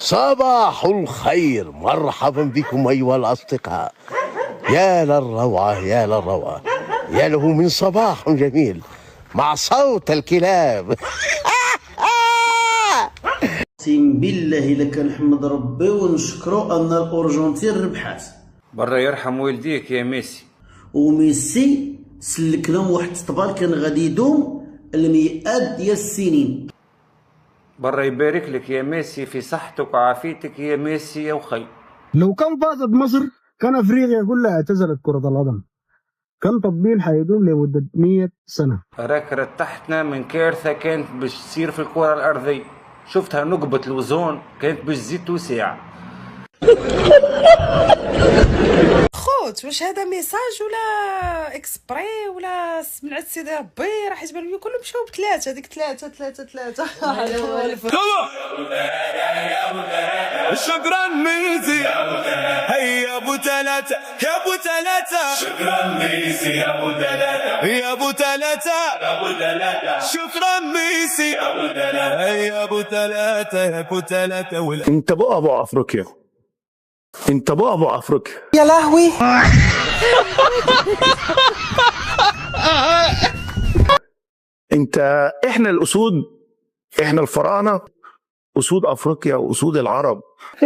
صباح الخير، مرحبا بكم أيها الأصدقاء. يا للروعة يا للروعة، يا له من صباح جميل مع صوت الكلاب. اقسم بالله لك نحمد ربي ونشكرو ان الارجنتين ربحات. برا يرحم والديك يا ميسي. وميسي سلك لهم واحد الطبال كان غادي يدوم المئات ديال السنين. برا يبارك لك يا ميسي في صحتك وعافيتك يا ميسي يا وخي. لو كان فازت مصر كان افريقيا كلها اعتزلت كرة القدم، كان تطبيل حيدوم لمدة 100 سنة. راك رتحتنا من كارثة كانت باش تصير في الكرة الأرضية، شفتها نقبة الوزون كانت باش تزيد توسع. خوت واش هذا ميساج ولا اكسبري ولا سمعت سيدي ربي راه حيت بانوا كلهم مشاو بثلاثه، هذيك ثلاثه شكرا ميسي هيا ابو ثلاثه يا ابو ثلاثه. شكرا ميسي يا ابو ثلاثه يا ابو ثلاثه يا ابو ثلاثه. شكرا ميسي يا ابو ثلاثه هيا ابو ثلاثه يا ابو ثلاثه. انت بقى ابو افريقيا، انت بقى ابو افريقيا يا لهوي. انت احنا الاسود، احنا الفراعنه، اسود افريقيا واسود العرب.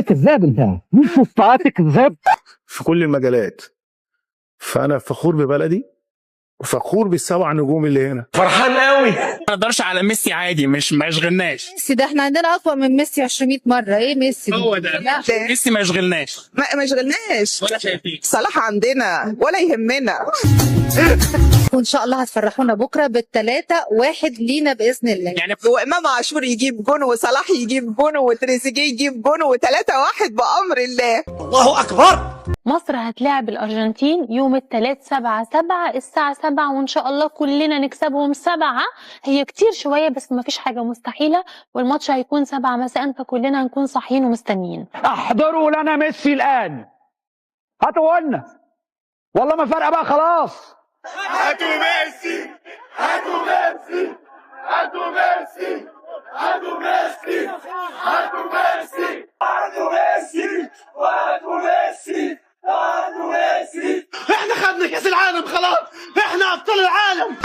كذاب انت، مش مستعاتك كذاب في كل المجالات. فانا فخور ببلدي وفخور بالسبع نجوم اللي هنا. فرحان قوي. ما نقدرش على ميسي عادي، مش ما يشغلناش. ميسي ده احنا عندنا اقوى من ميسي 200 مره. ايه ميسي هو ده ميسي ما يشغلناش، ما يشغلناش ولا شايفين. صلاح عندنا ولا يهمنا. وان شاء الله هتفرحونا بكره بال3-1 لينا باذن الله. يعني وامام عاشور يجيب جون وصلاح يجيب جون وتريزيجيه يجيب جون و3-1 بامر الله. الله اكبر. مصر هتلاعب الأرجنتين يوم الثلاث 7/7 الساعة 7، وإن شاء الله كلنا نكسبهم 7. هي كتير شوية بس مفيش حاجة مستحيلة، والماتش هيكون 7 مساء، فكلنا هنكون صاحيين ومستنيين. احضروا لنا ميسي الان، هاتوا لنا، والله ما فارقه بقى خلاص. هاتوا ميسي هاتوا ميسي هاتوا ميسي هاتوا ميسي هاتوا ميسي هاتوا ميسي وهاتوا ميسي وهاتوا ميسي. احنا خدنا كاس العالم خلاص، احنا ابطال العالم.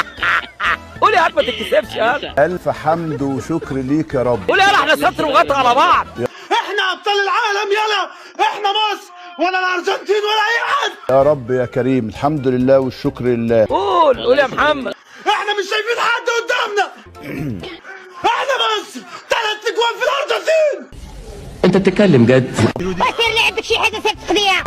قول يا عم ما تتكسفش هذا. الف حمد وشكر ليك يا رب. قول يلا احنا سطر وغطى على بعض. احنا ابطال العالم، يلا احنا مصر ولا الارجنتين ولا اي حد. يا رب يا كريم، الحمد لله والشكر لله. قول يا محمد. احنا مش شايفين حد قدامنا. احنا مصر 3 اجوان في الارجنتين. انت بتتكلم جد؟ بصير لعبك شي حاجه تقنيع.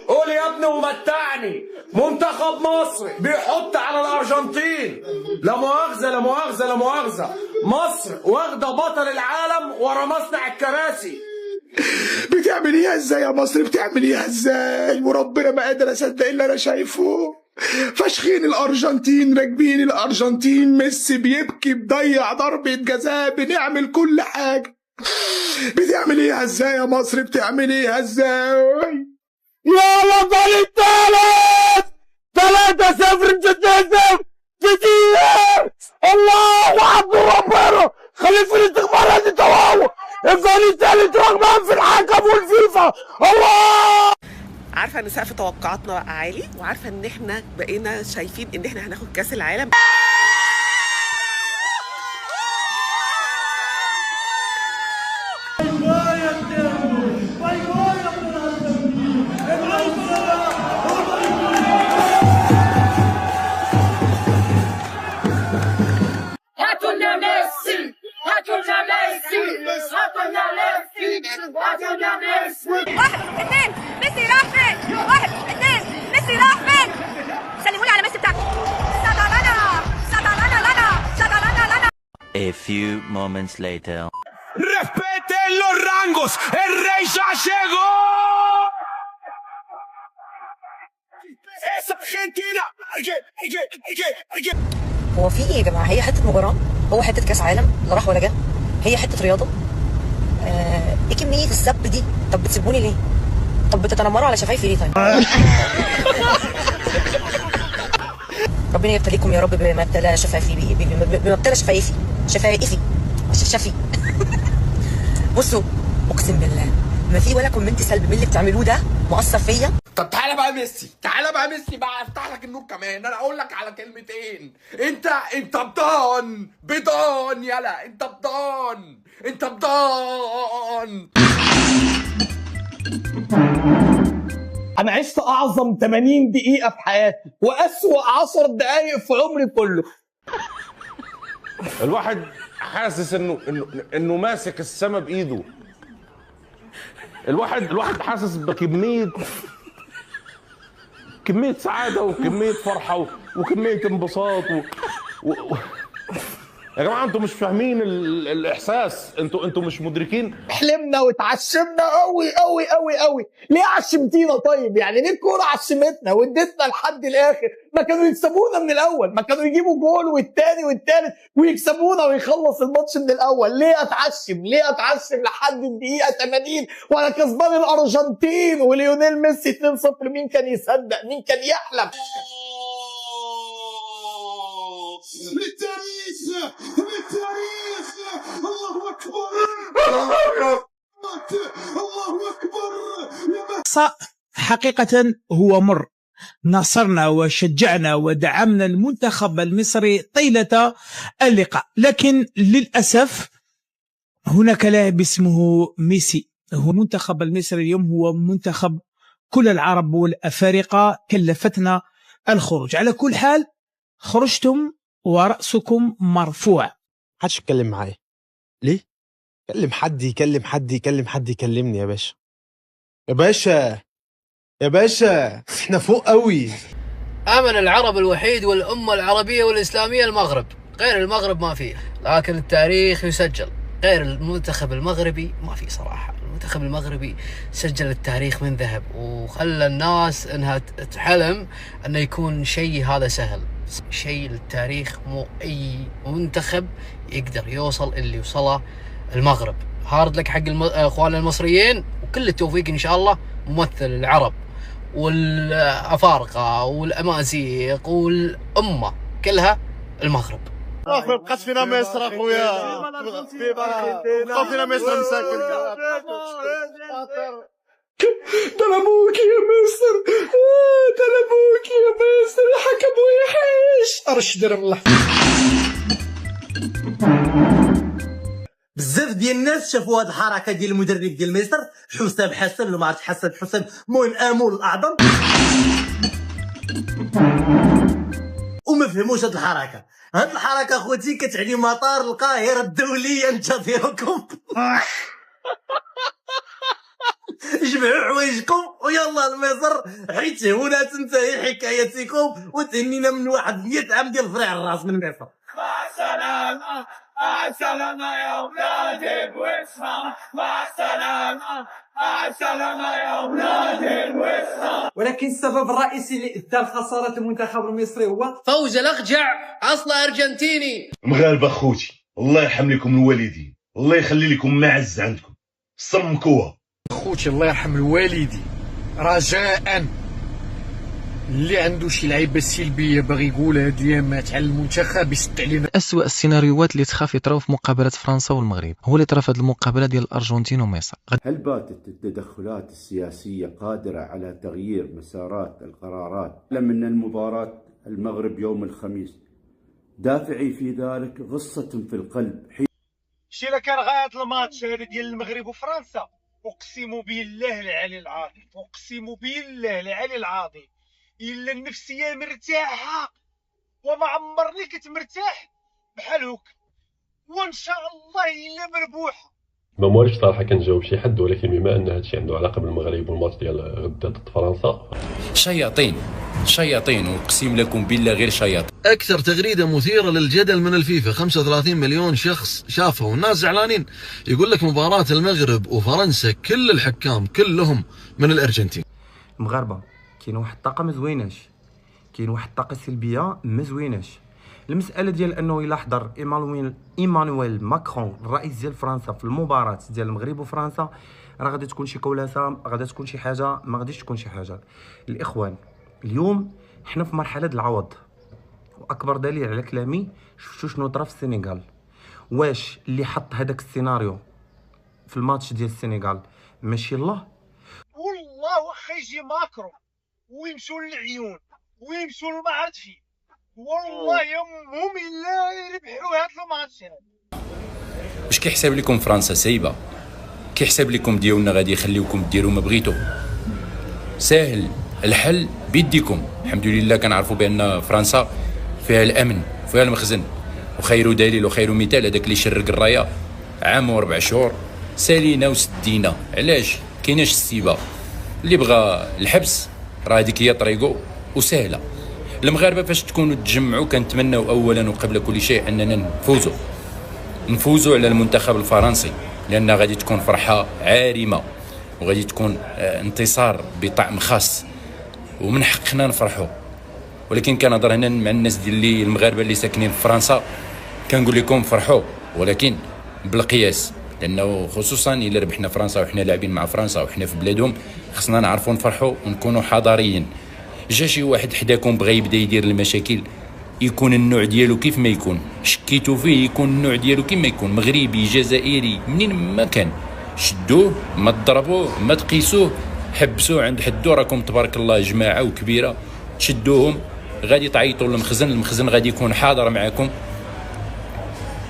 قول يا ابني ومتعني. منتخب مصر بيحط على الأرجنتين. لا مؤاخذة لا مؤاخذة لا مؤاخذة، مصر واخدة بطل العالم ورا مصنع الكراسي. بتعمليها ازاي يا مصر؟ بتعمليها ازاي؟ وربنا ما قادر اصدق اللي انا شايفه. فاشخين الارجنتين، راكبين الارجنتين، ميسي بيبكي، بضيع ضربة جزاء، بنعمل كل حاجة. بتعمليها ازاي يا مصر؟ بتعمليها ازاي؟ يلا الفريق الثالث 3-0 تتهزم كتير. الله اكبر ربنا. خلي الفريق الاستخبار هذه تواو. الفريق الثالث رغبان في الحكم والفيفا. الله. عارفه ان سقف توقعاتنا بقى عالي، وعارفه ان احنا بقينا شايفين ان احنا هناخد كاس العالم. هاتونا ميسي هاتونا ميسي هاتونا ميسي هاتونا ميسي. 1 2 ميسي راح فين؟ 1 2 ميسي راح فين؟ سلموا لي على ميسي بتاعكم. لنا. A few moments later. Respeten los rangos. El rey ya llegó. Es Argentina. هو في ايه يا جماعه؟ هي حته مباراه؟ هو حته كاس عالم لا راح ولا جه؟ هي حته رياضه؟ ايه كميه السب دي؟ طب بتسيبوني ليه؟ طب بتتنمروا على شفايفي ليه طيب؟ ربنا يبتليكم يا رب بما ابتلى شفايفي، بما ابتلى شفايفي شفي. بصوا اقسم بالله ما في ولا كومنت سلبي من اللي بتعملوه ده مؤثر فيا. طب تعالى بقى ميسي، تعالى بقى ميسي بقى، افتح لك النور كمان. انا اقول لك على كلمتين. انت بضان يلا، انت بضان. انا عشت اعظم 80 دقيقة في حياتي واسوأ 10 دقايق في عمري كله. الواحد حاسس انه ماسك السما بايده. الواحد حاسس بكمية سعادة وكمية فرحة وكمية انبساط يا جماعة انتوا مش فاهمين الاحساس، انتوا مش مدركين. حلمنا واتعشمنا قوي. ليه عشمتينا طيب؟ يعني ليه الكورة عشمتنا واديتنا لحد الاخر؟ ما كانوا يكسبونا من الاول، ما كانوا يجيبوا جول والتاني والتالت ويكسبونا ويخلص الماتش من الاول. ليه اتعشم لحد الدقيقة 80 وانا كسبان الارجنتين وليونيل ميسي 2-0؟ مين كان يصدق؟ مين كان يحلم؟ للتاريخ الله اكبر الله اكبر. حقيقة هو مر. نصرنا وشجعنا ودعمنا المنتخب المصري طيلة اللقاء، لكن للأسف هناك لاعب اسمه ميسي. هو المنتخب المصري اليوم هو منتخب كل العرب والأفارقة، كلفتنا الخروج. على كل حال خرجتم ورأسكم مرفوع. محدش يتكلم معايا ليه؟ كلم حد يكلمني يا باشا احنا فوق قوي. امن العرب الوحيد والامه العربيه والاسلاميه المغرب، غير المغرب ما فيه، لكن التاريخ يسجل. غير المنتخب المغربي ما فيه صراحه. المنتخب المغربي سجل التاريخ من ذهب وخلى الناس انها تحلم انه يكون شيء هذا سهل. شيء للتاريخ، مو اي منتخب يقدر يوصل اللي وصله المغرب. هارد لك حق اخواننا المصريين، وكل التوفيق ان شاء الله. ممثل العرب والافارقه والامازيغ والامه كلها المغرب. بقات فينا مصر اخويا، بقات فينا مصر مساكن. طلبوك يا مصر، طلبوك يا مصر، الحكم وحش. ارشد الله. بزاف ديال الناس شافوا هاد الحركه ديال المدرب ديال مصر حسام حسن، ولا ما عرفتش حسن المهم امول الاعظم، وما فهموش هاد الحركه. هاد الحركه خوتي كتعني مطار القاهره الدوليه ينتظركم. جمعوا حوايجكم ويلا لمصر، حيت هنا تنتهي حكايتكم وتهنينا من واحد 100 عام ديال فرع الراس من مصر. مع السلامة مع السلامة يا ولادي بوسخة، مع السلامة مع السلامة يا ولادي بوسخة. ولكن السبب الرئيسي اللي ادى لخسارة المنتخب المصري هو فوز الأخجع، أصله أرجنتيني. مغاربة خوتي، الله يرحم لكم الوالدين، الله يخلي لكم معز عندكم، صمكوها. خوتي الله يرحم الوالدين، رجاء اللي عنده شي لعيبه سلبيه باغي يقول هاد الايامات على المنتخب يسد علينا. اسوأ السيناريوهات اللي تخاف يطراو في مقابله فرنسا والمغرب هو اللي طرا في هذه المقابله ديال الارجنتين ومصر. هل باتت التدخلات السياسيه قادره على تغيير مسارات القرارات؟ لم ان المباراه المغرب يوم الخميس دافعي في ذلك غصه في القلب. شي الا كان غاية الماتش هذا ديال المغرب وفرنسا، اقسم بالله العلي العظيم، اقسم بالله العلي العظيم الا النفسيه مرتاحه وما عمرني كنت مرتاح بحال هوك، وان شاء الله الا مربوحه. ما موالفش صراحه كنجاوب شي حد، ولكن بما ان هادشي عنده علاقه بالمغرب والماتش ديال غدا ضد فرنسا، شياطين اقسم لكم بالله غير شياطين. اكثر تغريده مثيره للجدل من الفيفا، 35 مليون شخص شافه والناس زعلانين. يقول لك مباراه المغرب وفرنسا كل الحكام كلهم من الارجنتين. المغاربه كاين واحد الطاقه ما زويناش، كاين واحد الطاقه سلبيه ما زويناش. المساله ديال انه الا حضر ايمانويل ماكرون الرئيس ديال فرنسا في المباراه ديال المغرب وفرنسا، راه غادي تكون شي كولاسه، غادي تكون شي حاجه، ما غاديش تكون شي حاجه. الاخوان اليوم حنا في مرحله العوض، واكبر دليل على كلامي شفتوا شنو طرا في السنغال، واش اللي حط هذاك السيناريو في الماتش ديال السنغال ماشي الله؟ والله واخا يجي ماكرون ويمشوا للعيون ويمشوا لما عرفت فين، والله يمهم الا يربحوا هاد الماتش هذا. واش كيحسب لكم فرنسا سايبه؟ كيحسب لكم ديالنا غادي يخليوكم ديروا ما بغيتو؟ ساهل الحل بيديكم. الحمد لله كنعرفوا بان فرنسا فيها الامن وفيها المخزن، وخير دليل وخير مثال هذاك اللي شرق الرايه عام و4 شهور سالينا وسدينا. علاش؟ كايناش السيبه. اللي بغى الحبس راه هذيك هي طريقه وسهله. المغاربه فاش تكونوا تجمعوا كنتمنوا اولا وقبل كل شيء اننا نفوزوا على المنتخب الفرنسي، لان غادي تكون فرحه عارمه وغادي تكون انتصار بطعم خاص ومن حقنا نفرحوا. ولكن كنهضر هنا مع الناس ديال اللي المغاربه اللي ساكنين في فرنسا، كنقول لكم فرحوا ولكن بالقياس، لانه خصوصا الا ربحنا فرنسا وحنا لاعبين مع فرنسا وحنا في بلادهم خصنا نعرفوا نفرحوا ونكونوا حضاريين. جا شي واحد حداكم بغى يبدا يدير المشاكل، يكون النوع ديالو كيف ما يكون، شكيتو فيه يكون النوع ديالو كيف ما يكون، مغربي جزائري منين ما كان، شدوه ما تضربوه ما تقيسوه، حبسوه عند حدو. راكم تبارك الله جماعه وكبيره، شدوهم غادي تعيطوا للمخزن، المخزن غادي يكون حاضر معكم،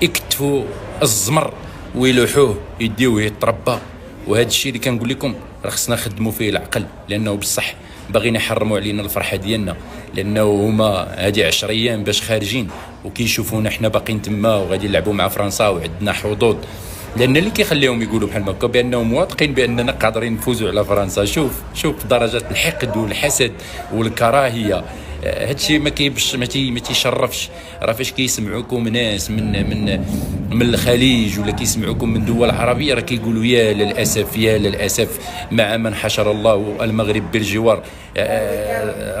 يكتفوا الزمر ويلوحوه يديوه يتربى. وهذا الشيء اللي كنقول لكم راه خصنا نخدموا فيه العقل، لانه بصح باغيين يحرموا علينا الفرحه ديالنا، لانه هما هذه 10 ايام باش خارجين وكيشوفونا حنا باقيين تما وغادي نلعبوا مع فرنسا وعندنا حظوظ. لان اللي كيخليهم يقولوا بحال هكا بانهم واثقين باننا قادرين نفوزوا على فرنسا. شوف درجه الحقد والحسد والكراهيه، هادشي ما كيبش ما تيشرفش. راه فاش كيسمعوكم ناس من الخليج ولا كيسمعوكم من دول عربيه راه كيقولوا يا للاسف مع من حشر الله المغرب بالجوار.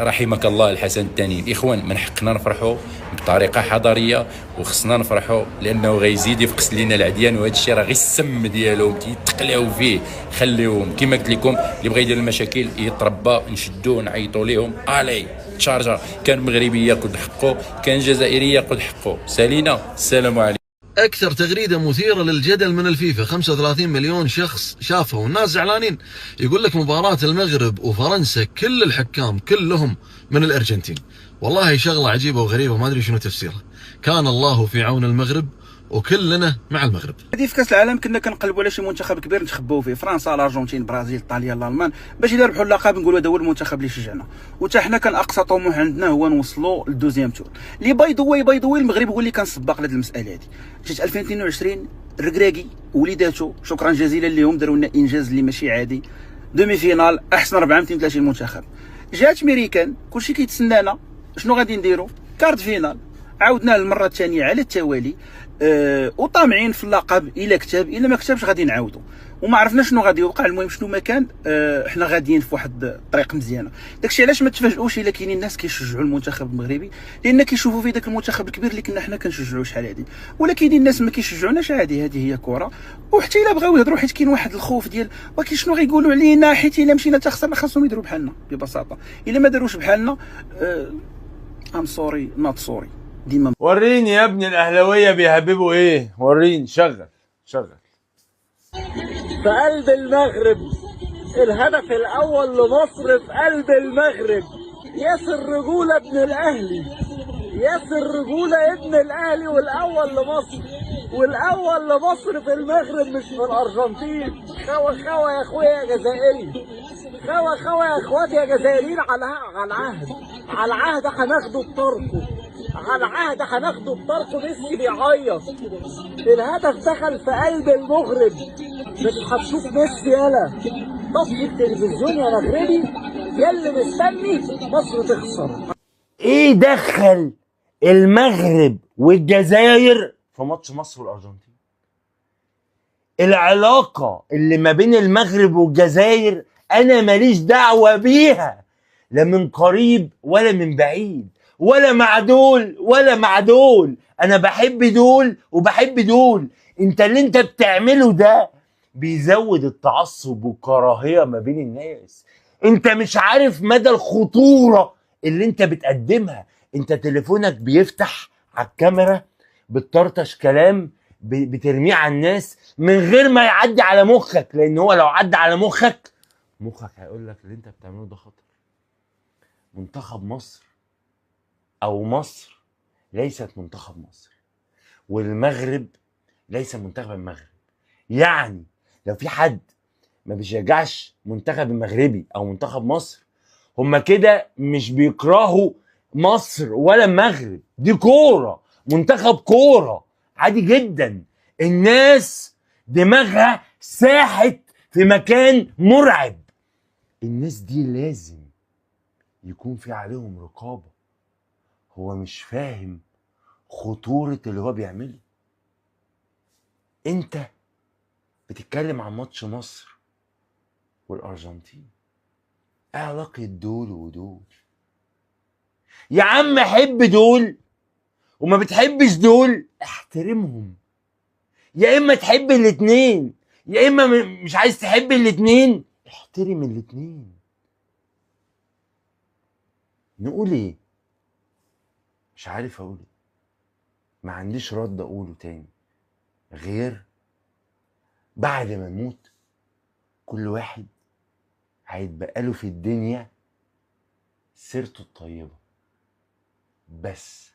رحمك الله الحسن الثاني. اخوان من حقنا نفرحوا بطريقه حضاريه وخصنا نفرحوا، لانه غيزيد يفقس لنا العديان، وهذا الشيء راه غير السم ديالهم تيتقلاو فيه. خليوهم كما قلت لكم، اللي بغى يدير المشاكل يتربى، نشدوه نعيطوا لهم الي تشارجر. كان مغربي ياخذ حقه، كان جزائري ياخذ حقه. سالينا السلام عليكم. أكثر تغريدة مثيرة للجدل من الفيفا، 35 مليون شخص شافها والناس زعلانين. يقول لك مباراة المغرب وفرنسا كل الحكام كلهم من الأرجنتين. والله شغلة عجيبة وغريبة ما أدري شنو تفسيرها. كان الله في عون المغرب وكلنا مع المغرب. هذه في كاس العالم كنا كنقلبوا على شي منتخب كبير نتخباو فيه، فرنسا، الارجنتين، البرازيل، ايطاليا، الالمان، باش الا ربحوا اللقب نقولوا هذا هو المنتخب اللي شجعنا. وتا حنا كان اقصى طموح عندنا هو نوصلوا للدوزيام تور. اللي باي المغرب هو اللي كان سباق لهذه المساله هذه. جات 2022 الركراكي وليداتو شكرا جزيلا لهم داروا لنا انجاز اللي ماشي عادي. دومي فينال، احسن 430 منتخب. جات ميريكان كلشي كيتسنانا، شنو غادي نديروا؟ كارت فينال، عاودناه للمره الثانيه على التوالي. وطامعين في اللقب، الا كتب الا ما كتبش غادي نعاودوا، وما عرفنا شنو غادي يوقع. المهم شنو ما كان، حنا غاديين في واحد الطريق مزيانه. داكشي علاش ما تفاجئوش الا كاينين الناس كيشجعوا المنتخب المغربي، لان كيشوفوا فيه داك المنتخب الكبير اللي كنا حنا كنشجعوه شحال هادي. ولا كاينين الناس ما كيشجعوناش، عادي، هذه هي كره. وحتى الا بغاو يهضروا، حيت كاين واحد الخوف ديال ولكن شنو غيقولوا علينا، حيت الا مشينا تخسرنا، خاصهم يديروا بحالنا ببساطه. الا ما داروش بحالنا ام سوري نوت سوري. ديما وريني يا ابني الاهلاويه بيهببوا ايه، وريني. شغل في قلب المغرب الهدف الاول لمصر، في قلب المغرب ياسر رجوله ابن الاهلي، ياسر رجوله ابن الاهلي، والاول لمصر، والاول لمصر في المغرب مش في الارجنتين. خوا يا اخويا يا جزائري، خوا يا اخواتي يا جزائريين، على العهد هناخده بطرقه، على العهد هناخده بطرقه. ميسي بيعيط، الهدف دخل في قلب المغرب. مش هتشوف ميسي يالا، طفي التلفزيون يا مغربي ياللي مستني مصر تخسر. ايه دخل المغرب والجزائر في ماتش مصر والارجنتين؟ العلاقه اللي ما بين المغرب والجزائر انا ماليش دعوه بيها، لا من قريب ولا من بعيد، ولا مع دول ولا مع دول. انا بحب دول وبحب دول. انت اللي انت بتعمله ده بيزود التعصب والكراهيه ما بين الناس. انت مش عارف مدى الخطوره اللي انت بتقدمها. انت تليفونك بيفتح على الكاميرا بتطرطش كلام بترميه على الناس من غير ما يعدي على مخك، لان هو لو عدى على مخك هيقول لك اللي انت بتعمله ده خطر. منتخب مصر او مصر ليست منتخب مصر، والمغرب ليس منتخب المغرب. يعني لو في حد ما بيشجعش منتخب المغربي او منتخب مصر، هما كده مش بيكرهوا مصر ولا المغرب، دي كورة، منتخب كورة عادي جدا. الناس دماغها ساحت في مكان مرعب. الناس دي لازم يكون في عليهم رقابة. هو مش فاهم خطورة اللي هو بيعمله. انت بتتكلم عن ماتش مصر والأرجنتين، ايه علاقة دول ودول؟ يا عم حب دول وما بتحبش دول، احترمهم. يا اما تحب الاتنين يا اما مش عايز تحب الاتنين، احترم الاتنين. نقول ايه؟ مش عارف اقول ايه، ما عنديش رد اقوله تاني غير بعد ما نموت كل واحد هيتبقى له في الدنيا سيرته الطيبة بس.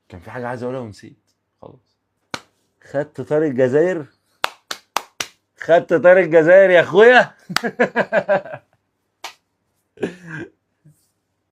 كان في حاجة عايز اقولها ونسيت خلاص. خدت طار الجزائر، خدت طار الجزائر يا اخويا.